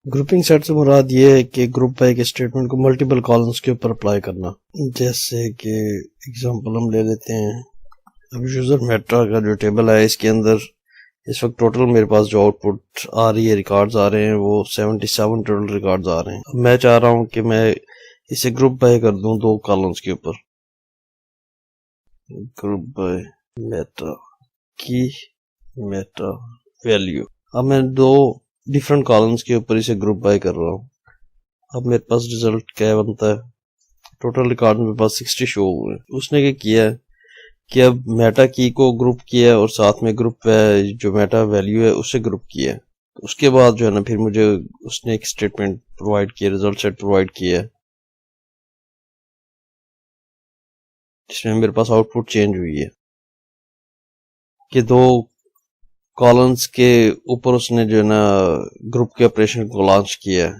Grouping set سے مراد یہ ہے کہ گروپ بائی کے اسٹیٹمنٹ کو ملٹیپل کالمز کے اوپر اپلائی کرنا. جیسے کہ اگزامپل ہم لے لیتے ہیں. اب یوزر میٹا کا جو ٹیبل ہے اس کے اندر اس وقت ٹوٹل میرے پاس جو آؤٹ پٹ آ رہی ہے ریکارڈز آ رہے ہیں وہ 77 ٹوٹل ریکارڈز آ رہے ہیں. اب میں چاہ رہا ہوں کہ میں اسے گروپ بائی کر دوں 2 کالمز کے اوپر. گروپ بائی میٹا کی میٹا ویلیو. اب میں 2 ڈیفرنٹ کالمز کے اوپر اسے گروپ بائی کر رہا ہوں. اب میرے پاس ریزلٹ کیا بنتا ہے؟ ٹوٹل ریکارڈ میرے پاس 60 شو ہوئے. اس نے کیا کیا ہے کہ اب میٹا کی کو گروپ کیا ہے اور ساتھ میں گروپ جو میٹا ویلیو ہے اسے گروپ کیا ہے. اس کے بعد جو ہے نا پھر مجھے اس نے ایک اسٹیٹمنٹ پرووائڈ کیا، ریزلٹ سیٹ پرووائڈ کیا ہے جس میں میرے پاس آؤٹ پٹ چینج ہوئی ہے کہ 2 کالمز کے اوپر اس نے جو ہے نا گروپ کے آپریشن کو لانچ کیا ہے.